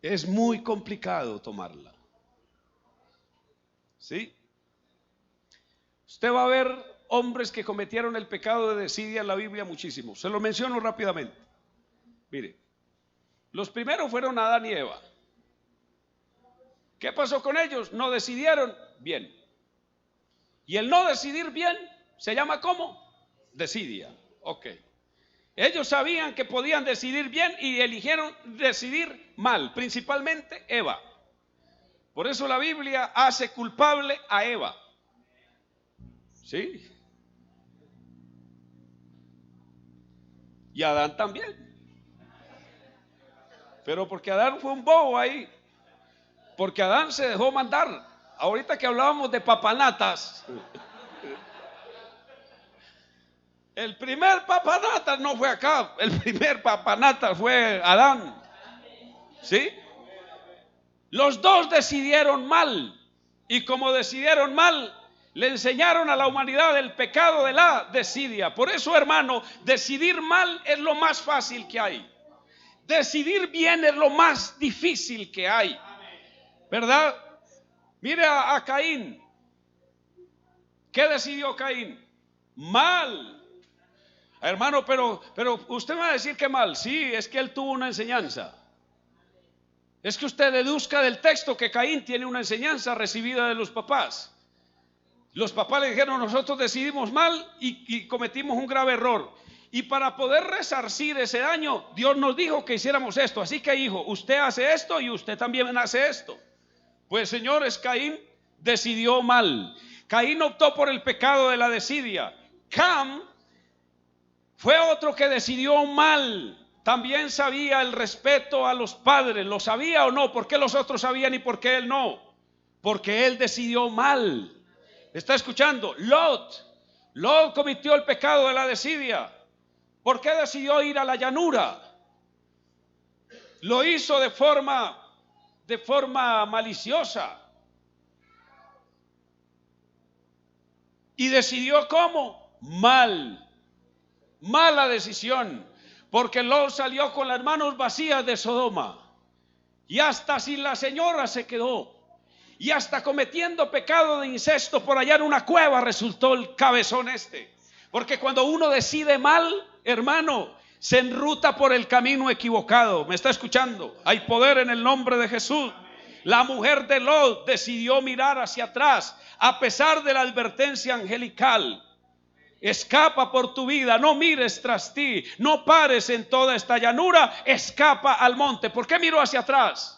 es muy complicado tomarla. ¿Sí? Usted va a ver hombres que cometieron el pecado de desidia en la Biblia muchísimo. Se lo menciono rápidamente. Mire, los primeros fueron Adán y Eva. ¿Qué pasó con ellos? No decidieron bien. Y el no decidir bien se llama ¿cómo? Desidia. Ok. Ellos sabían que podían decidir bien y eligieron decidir mal, principalmente Eva. Por eso la Biblia hace culpable a Eva. ¿Sí? Y a Adán también. Pero porque Adán fue un bobo ahí. Porque Adán se dejó mandar. Ahorita que hablábamos de papanatas, El primer papanata no fue acá, el primer papanata fue Adán. ¿Sí? Los dos decidieron mal, y como decidieron mal, le enseñaron a la humanidad el pecado de la desidia. Por eso, hermano, decidir mal es lo más fácil que hay. Decidir bien es lo más difícil que hay, ¿verdad? Mire a Caín. ¿Qué decidió Caín? Mal. Hermano, pero usted me va a decir que mal. Sí, es que él tuvo una enseñanza. Es que usted deduzca del texto que Caín tiene una enseñanza recibida de los papás. Los papás le dijeron: nosotros decidimos mal y cometimos un grave error. Y para poder resarcir ese daño, Dios nos dijo que hiciéramos esto. Así que, hijo, usted hace esto y usted también hace esto. Pues, señores, Caín decidió mal. Caín optó por el pecado de la desidia. Cam fue otro que decidió mal. También sabía el respeto a los padres. ¿Lo sabía o no? ¿Por qué los otros sabían y por qué él no? Porque él decidió mal. ¿Está escuchando? Lot cometió el pecado de la desidia. ¿Por qué decidió ir a la llanura? Lo hizo de forma maliciosa. Y decidió ¿cómo? Mal. Mala decisión. Porque Lot salió con las manos vacías de Sodoma. Y hasta sin la señora se quedó. Y hasta cometiendo pecado de incesto por allá en una cueva resultó el cabezón este. Porque cuando uno decide mal, hermano, se enruta por el camino equivocado. ¿Me está escuchando? Hay poder en el nombre de Jesús. La mujer de Lot decidió mirar hacia atrás a pesar de la advertencia angelical. Escapa por tu vida, no mires tras ti, no pares en toda esta llanura, escapa al monte. ¿Por qué miró hacia atrás?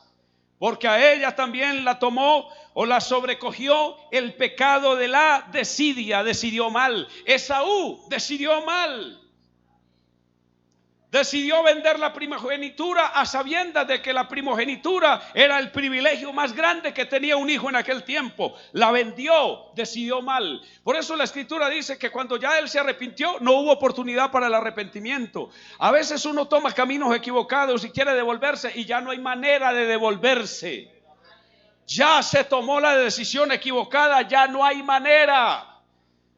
Porque a ella también la tomó o la sobrecogió el pecado de la desidia. Decidió mal. Esaú decidió mal. Decidió vender la primogenitura a sabiendas de que la primogenitura era el privilegio más grande que tenía un hijo en aquel tiempo. La vendió, decidió mal. Por eso la escritura dice que cuando ya él se arrepintió, no hubo oportunidad para el arrepentimiento. A veces uno toma caminos equivocados y quiere devolverse y ya no hay manera de devolverse. Ya se tomó la decisión equivocada, ya no hay manera.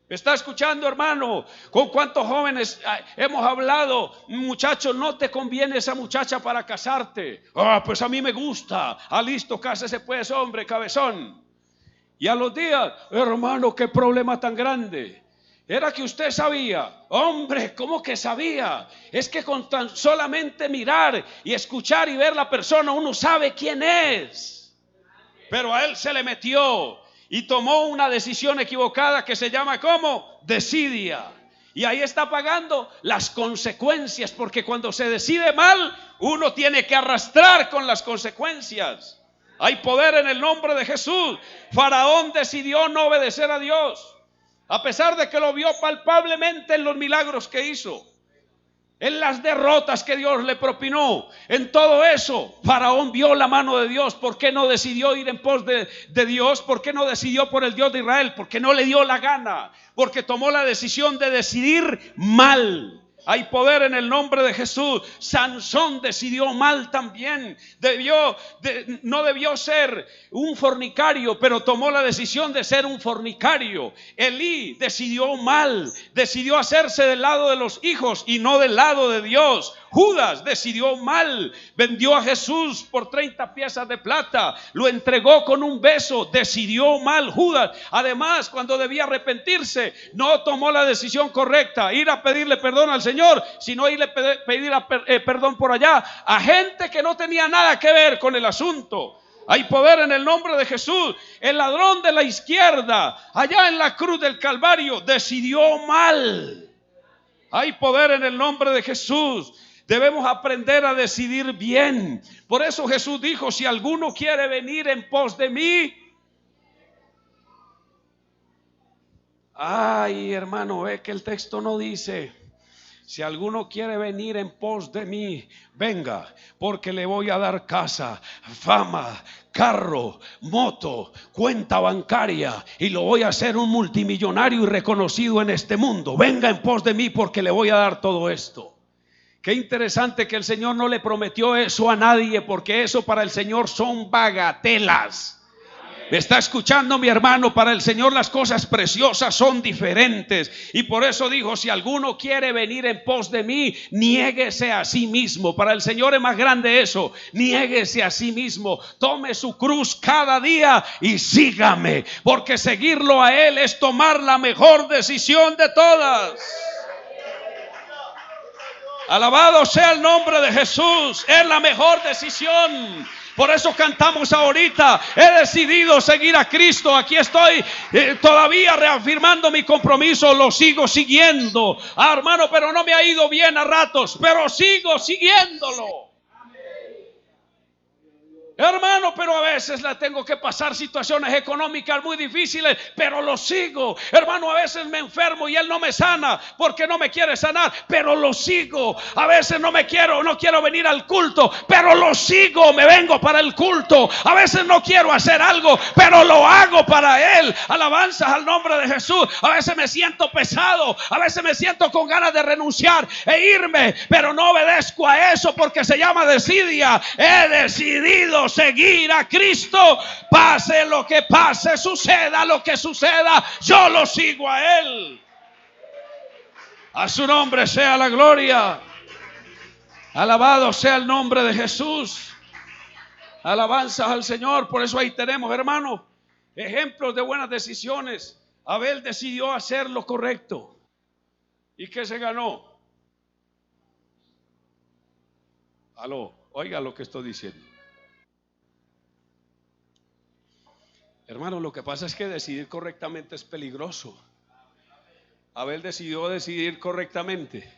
¿Me está escuchando, hermano? ¿Con cuántos jóvenes hemos hablado? Muchachos, no te conviene esa muchacha para casarte. Pues a mí me gusta. Listo, cásese pues, hombre, cabezón. Y a los días, hermano, qué problema tan grande. Era que usted sabía. Hombre, ¿cómo que sabía? Es que con tan solamente mirar y escuchar y ver la persona, uno sabe quién es. Pero a él se le metió y tomó una decisión equivocada que se llama ¿cómo? Desidia. Y ahí está pagando las consecuencias, porque cuando se decide mal, uno tiene que arrastrar con las consecuencias. Hay poder en el nombre de Jesús. Faraón decidió no obedecer a Dios, a pesar de que lo vio palpablemente en los milagros que hizo, en las derrotas que Dios le propinó. En todo eso, Faraón vio la mano de Dios. ¿Por qué no decidió ir en pos de Dios? ¿Por qué no decidió por el Dios de Israel? Porque no le dio la gana. Porque tomó la decisión de decidir mal. Hay poder en el nombre de Jesús. Sansón decidió mal también. No debió ser un fornicario, pero tomó la decisión de ser un fornicario. Elí decidió mal. Decidió hacerse del lado de los hijos y no del lado de Dios. Judas decidió mal. Vendió a Jesús por 30 piezas de plata. Lo entregó con un beso. Decidió mal Judas. Además, cuando debía arrepentirse, no tomó la decisión correcta. Ir a pedirle perdón al Señor, sino irle a pedir perdón por allá a gente que no tenía nada que ver con el asunto. Hay poder en el nombre de Jesús. El ladrón de la izquierda, allá en la cruz del Calvario, decidió mal. Hay poder en el nombre de Jesús. Debemos aprender a decidir bien. Por eso Jesús dijo: si alguno quiere venir en pos de mí. Ay, hermano, ve que el texto no dice: Si alguno quiere venir en pos de mí, venga, porque le voy a dar casa, fama, carro, moto, cuenta bancaria, y lo voy a hacer un multimillonario y reconocido en este mundo. Venga en pos de mí porque le voy a dar todo esto. Qué interesante que el Señor no le prometió eso a nadie, porque eso para el Señor son bagatelas. ¿Me está escuchando, mi hermano? Para el Señor las cosas preciosas son diferentes. Y por eso dijo, si alguno quiere venir en pos de mí, niéguese a sí mismo. Para el Señor es más grande eso. Niéguese a sí mismo. Tome su cruz cada día y sígame. Porque seguirlo a Él es tomar la mejor decisión de todas. Alabado sea el nombre de Jesús. Es la mejor decisión. Por eso cantamos ahorita, he decidido seguir a Cristo. Aquí estoy todavía reafirmando mi compromiso. Lo sigo siguiendo, hermano, pero no me ha ido bien a ratos, pero sigo siguiéndolo. Hermano, pero a veces la tengo que pasar situaciones económicas muy difíciles, pero lo sigo. Hermano, a veces me enfermo y Él no me sana porque no me quiere sanar, pero lo sigo. A veces no quiero venir al culto, pero lo sigo, me vengo para el culto. A veces no quiero hacer algo, pero lo hago para Él. Alabanzas al nombre de Jesús. A veces me siento pesado, a veces me siento con ganas de renunciar e irme, pero no obedezco a eso porque se llama desidia. He decidido seguir a Cristo, pase lo que pase, suceda lo que suceda, yo lo sigo a Él. A su nombre sea la gloria. Alabado sea el nombre de Jesús. Alabanzas al Señor. Por eso ahí tenemos, hermano, ejemplos de buenas decisiones. Abel decidió hacer lo correcto. ¿Y qué se ganó? Aló, oiga lo que estoy diciendo. Hermano, lo que pasa es que decidir correctamente es peligroso. Abel decidió decidir correctamente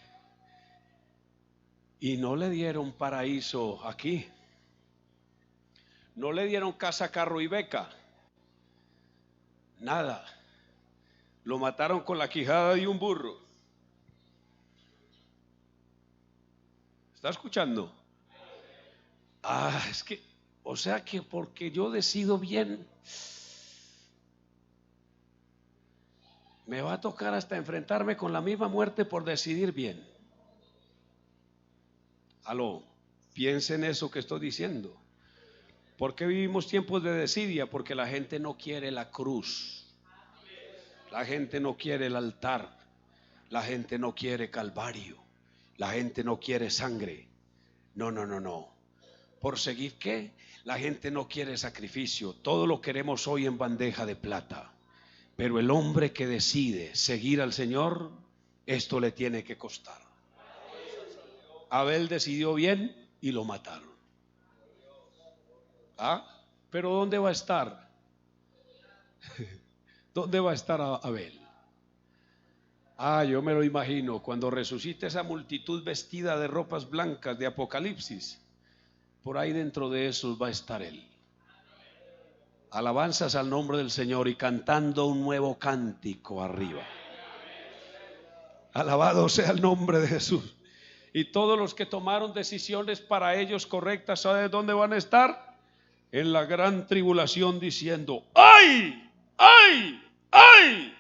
y no le dieron paraíso aquí. No le dieron casa, carro y beca. Nada. Lo mataron con la quijada de un burro. ¿Está escuchando? Es que, o sea que porque yo decido bien, me va a tocar hasta enfrentarme con la misma muerte por decidir bien. Aló, piensen en eso que estoy diciendo. ¿Por qué vivimos tiempos de desidia? Porque la gente no quiere la cruz. La gente no quiere el altar. La gente no quiere Calvario. La gente no quiere sangre. No. ¿Por seguir qué? La gente no quiere sacrificio. Todo lo queremos hoy en bandeja de plata. Pero el hombre que decide seguir al Señor, esto le tiene que costar. Abel decidió bien y lo mataron. Pero ¿dónde va a estar? ¿Dónde va a estar Abel? Yo me lo imagino cuando resucite esa multitud vestida de ropas blancas de Apocalipsis. Por ahí dentro de esos va a estar él. Alabanzas al nombre del Señor y cantando un nuevo cántico arriba. Alabado sea el nombre de Jesús. Y todos los que tomaron decisiones para ellos correctas, ¿sabe dónde van a estar? En la gran tribulación diciendo: ¡ay! ¡ay! ¡ay!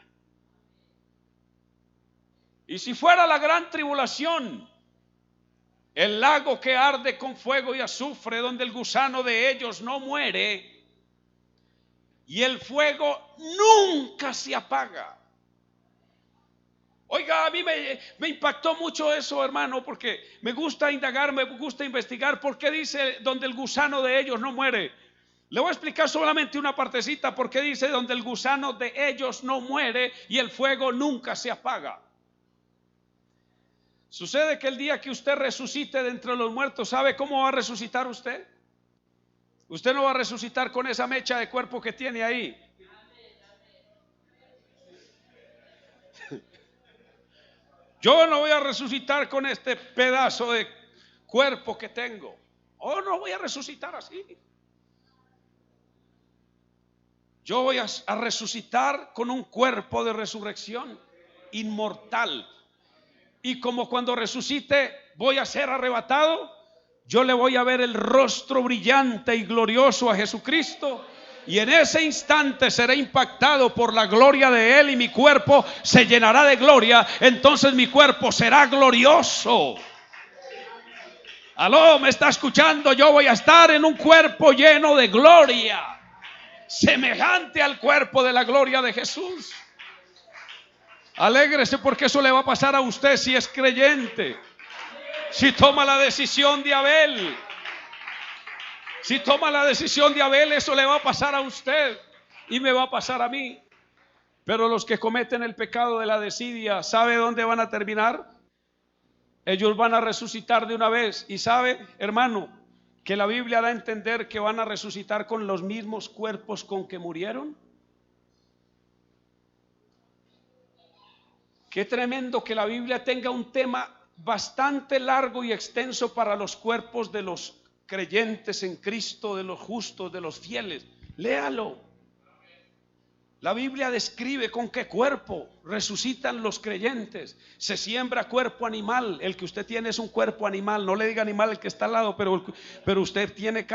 Y si fuera la gran tribulación, el lago que arde con fuego y azufre, donde el gusano de ellos no muere y el fuego nunca se apaga. Oiga, a mí me impactó mucho eso, hermano, porque me gusta indagar, me gusta investigar. ¿Por qué dice donde el gusano de ellos no muere? Le voy a explicar solamente una partecita. ¿Por qué dice donde el gusano de ellos no muere y el fuego nunca se apaga? Sucede que el día que usted resucite de entre los muertos, ¿sabe cómo va a resucitar usted? Usted no va a resucitar con esa mecha de cuerpo que tiene ahí. Yo no voy a resucitar con este pedazo de cuerpo que tengo. No voy a resucitar así. Yo voy a resucitar con un cuerpo de resurrección inmortal. y como cuando resucite voy a ser arrebatado, yo le voy a ver el rostro brillante y glorioso a Jesucristo, y en ese instante seré impactado por la gloria de Él y mi cuerpo se llenará de gloria. Entonces mi cuerpo será glorioso. Aló, ¿me está escuchando? Yo voy a estar en un cuerpo lleno de gloria, semejante al cuerpo de la gloria de Jesús. Alégrese, porque eso le va a pasar a usted si es creyente. Si toma la decisión de Abel, si toma la decisión de Abel, eso le va a pasar a usted y me va a pasar a mí. Pero los que cometen el pecado de la desidia, ¿sabe dónde van a terminar? Ellos van a resucitar de una vez. Y sabe, hermano, que la Biblia da a entender que van a resucitar con los mismos cuerpos con que murieron. Qué tremendo que la Biblia tenga un tema bastante largo y extenso para los cuerpos de los creyentes en Cristo, de los justos, de los fieles. Léalo. La Biblia describe con qué cuerpo resucitan los creyentes. Se siembra cuerpo animal. El que usted tiene es un cuerpo animal. No le diga animal el que está al lado, pero usted tiene,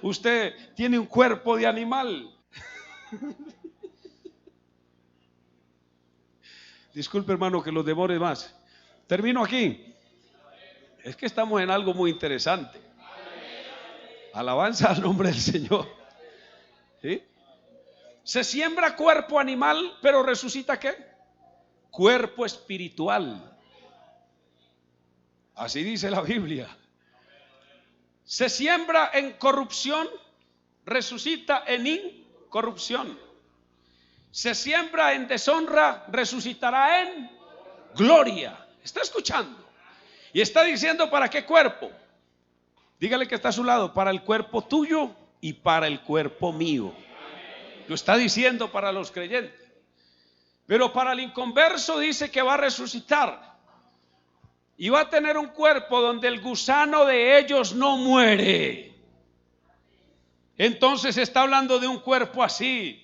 usted tiene un cuerpo de animal. Disculpe, hermano, que los demore más. Termino aquí. Es que estamos en algo muy interesante. Alabanza al nombre del Señor. ¿Sí? Se siembra cuerpo animal, pero resucita ¿qué? Cuerpo espiritual. Así dice la Biblia. Se siembra en corrupción, resucita en incorrupción. Se siembra en deshonra, resucitará en gloria. ¿Está escuchando? Y está diciendo, ¿para qué cuerpo? Dígale que está a su lado, para el cuerpo tuyo y para el cuerpo mío. Lo está diciendo para los creyentes. Pero para el inconverso dice que va a resucitar y va a tener un cuerpo donde el gusano de ellos no muere. Entonces está hablando de un cuerpo así.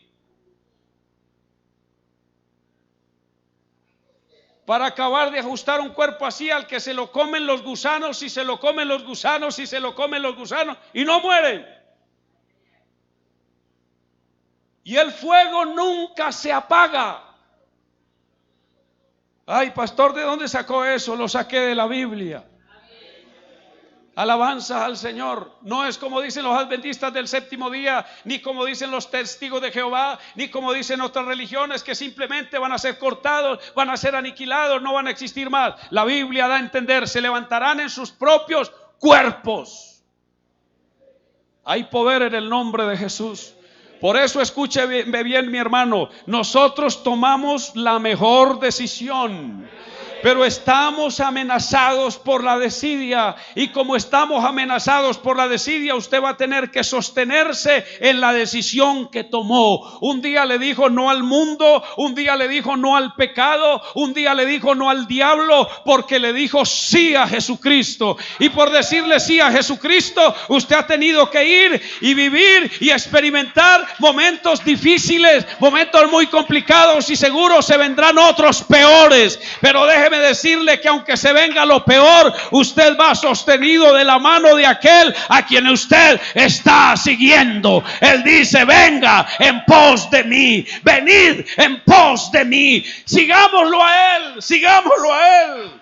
Para acabar de ajustar un cuerpo así al que se lo comen los gusanos y se lo comen los gusanos y se lo comen los gusanos y no mueren. Y el fuego nunca se apaga. Ay, pastor, ¿de dónde sacó eso? Lo saqué de la Biblia. Alabanza al Señor. No es como dicen los adventistas del séptimo día, ni como dicen los testigos de Jehová, ni como dicen otras religiones, que simplemente van a ser cortados, van a ser aniquilados, no van a existir más. La Biblia da a entender, se levantarán en sus propios cuerpos. Hay poder en el nombre de Jesús. Por eso escúcheme bien, mi hermano, nosotros tomamos la mejor decisión, pero estamos amenazados por la desidia, y como estamos amenazados por la desidia, usted va a tener que sostenerse en la decisión que tomó. Un día le dijo no al mundo, un día le dijo no al pecado, un día le dijo no al diablo, porque le dijo sí a Jesucristo. Y por decirle sí a Jesucristo, usted ha tenido que ir y vivir y experimentar momentos difíciles, momentos muy complicados, y seguro se vendrán otros peores, pero déjeme decirle que aunque se venga lo peor, usted va sostenido de la mano de aquel a quien usted está siguiendo. Él dice: venga en pos de mí, venid en pos de mí. Sigámoslo a Él, sigámoslo a Él.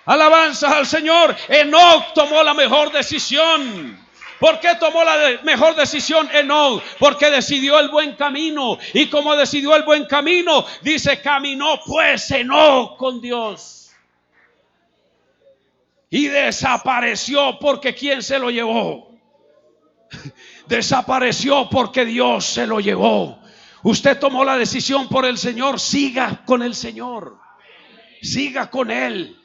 Alabanzas al Señor. Enoc tomó la mejor decisión. ¿Por qué tomó la mejor decisión Enoc? Porque decidió el buen camino. Y como decidió el buen camino, dice: caminó pues Enoc con Dios. Y desapareció porque ¿quién se lo llevó? Desapareció porque Dios se lo llevó. Usted tomó la decisión por el Señor, siga con el Señor. Siga con Él.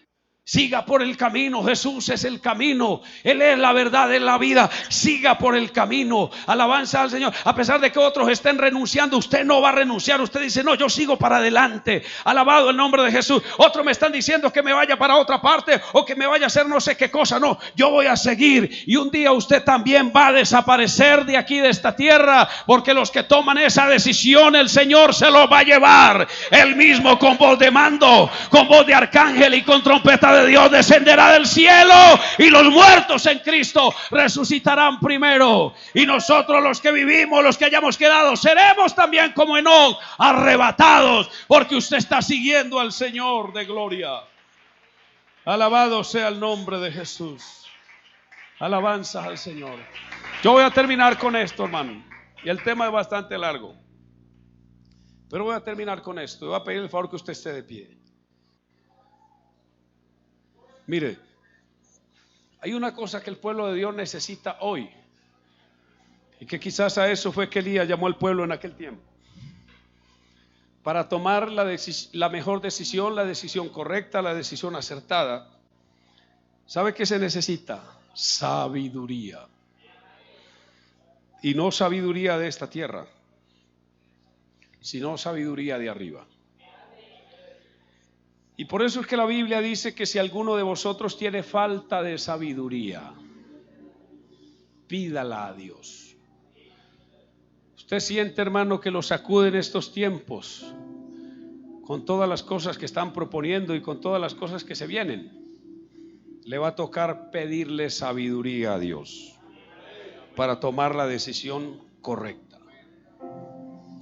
Siga por el camino. Jesús es el camino. Él es la verdad, es la vida. Siga por el camino. Alabanza al Señor. A pesar de que otros estén renunciando, usted no va a renunciar. Usted dice: no, yo sigo para adelante. Alabado el nombre de Jesús. Otros me están diciendo que me vaya para otra parte o que me vaya a hacer no sé qué cosa. No, yo voy a seguir. Y un día usted también va a desaparecer de aquí, de esta tierra, porque los que toman esa decisión, el Señor se los va a llevar. Él mismo, con voz de mando, con voz de arcángel y con trompeta de Dios, descenderá del cielo, y los muertos en Cristo resucitarán primero, y nosotros, los que vivimos, los que hayamos quedado, seremos también como Enoc, arrebatados, porque usted está siguiendo al Señor de gloria. Alabado sea el nombre de Jesús. Alabanzas al Señor. Yo voy a terminar con esto, hermano, y el tema es bastante largo, pero voy a terminar con esto. Voy a pedir el favor que usted esté de pie. Mire, hay una cosa que el pueblo de Dios necesita hoy, y que quizás a eso fue que Elías llamó al pueblo en aquel tiempo, para tomar la mejor decisión, la decisión correcta, la decisión acertada. ¿Sabe qué se necesita? Sabiduría. Y no sabiduría de esta tierra, sino sabiduría de arriba. Y por eso es que la Biblia dice que si alguno de vosotros tiene falta de sabiduría, pídala a Dios. Usted siente, hermano, que lo sacuden estos tiempos, con todas las cosas que están proponiendo y con todas las cosas que se vienen. Le va a tocar pedirle sabiduría a Dios para tomar la decisión correcta.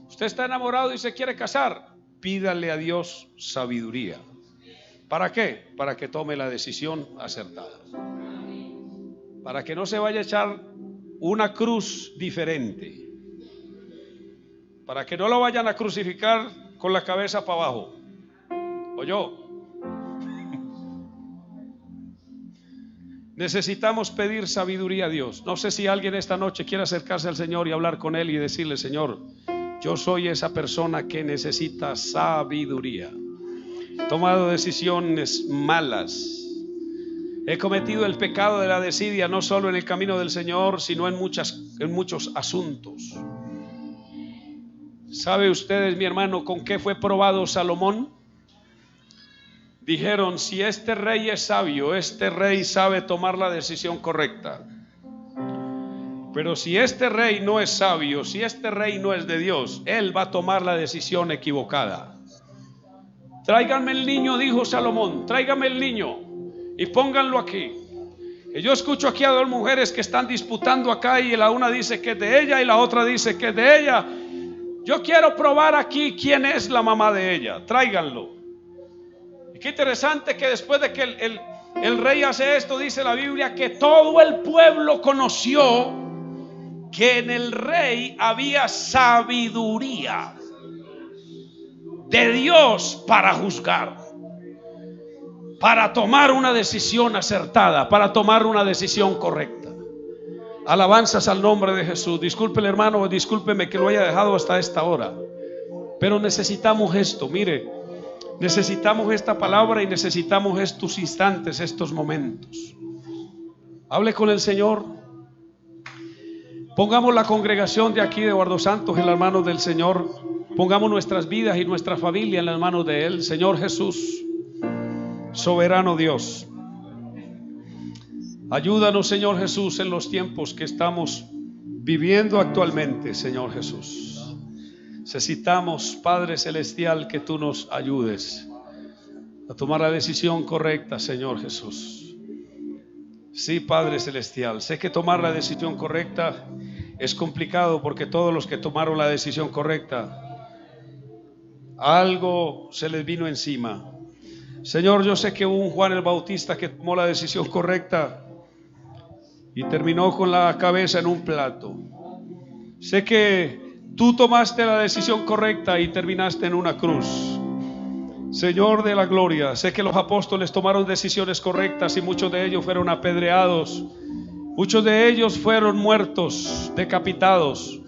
Usted está enamorado y se quiere casar, pídale a Dios sabiduría. ¿Para qué? Para que tome la decisión acertada. Para que no se vaya a echar una cruz diferente. Para que no lo vayan a crucificar con la cabeza para abajo. ¿Oyó? Necesitamos pedir sabiduría a Dios. No sé si alguien esta noche quiere acercarse al Señor y hablar con Él y decirle: Señor, yo soy esa persona que necesita sabiduría. He tomado decisiones malas. He cometido el pecado de la desidia, no solo en el camino del Señor, sino en muchos asuntos. ¿Sabe ustedes, mi hermano, con qué fue probado Salomón? Dijeron: si este rey es sabio, este rey sabe tomar la decisión correcta. Pero si este rey no es sabio, si este rey no es de Dios, él va a tomar la decisión equivocada. Tráiganme el niño, dijo Salomón, tráiganme el niño y pónganlo aquí. Y yo escucho aquí a dos mujeres que están disputando acá, y la una dice que es de ella y la otra dice que es de ella. Yo quiero probar aquí quién es la mamá de ella. Tráiganlo. Y qué interesante que después de que el rey hace esto, dice la Biblia que todo el pueblo conoció que en el rey había sabiduría de Dios para juzgar, para tomar una decisión acertada, para tomar una decisión correcta. Alabanzas al nombre de Jesús. Disculpe, hermano, discúlpeme que lo haya dejado hasta esta hora, pero necesitamos esto. Mire, necesitamos esta palabra y necesitamos estos instantes, estos momentos. Hable con el Señor. Pongamos la congregación de aquí de Guardo Santos en las manos del Señor. Pongamos nuestras vidas y nuestra familia en las manos de Él. Señor Jesús, soberano Dios, ayúdanos, Señor Jesús, en los tiempos que estamos viviendo actualmente, Señor Jesús. Necesitamos, Padre Celestial, que tú nos ayudes a tomar la decisión correcta, Señor Jesús. Sí, Padre Celestial, sé que tomar la decisión correcta es complicado, porque todos los que tomaron la decisión correcta, algo se les vino encima. Señor, yo sé que hubo un Juan el Bautista que tomó la decisión correcta y terminó con la cabeza en un plato. Sé que tú tomaste la decisión correcta y terminaste en una cruz. Señor de la gloria, sé que los apóstoles tomaron decisiones correctas y muchos de ellos fueron apedreados. Muchos de ellos fueron muertos, decapitados.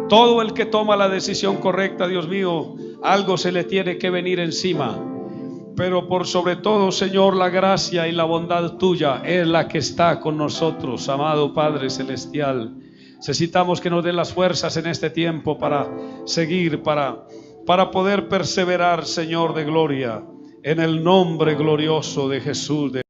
Todo el que toma la decisión correcta, Dios mío, algo se le tiene que venir encima. Pero por sobre todo, Señor, la gracia y la bondad tuya es la que está con nosotros, amado Padre Celestial. Necesitamos que nos dé las fuerzas en este tiempo para seguir, para poder perseverar, Señor de gloria, en el nombre glorioso de Jesús.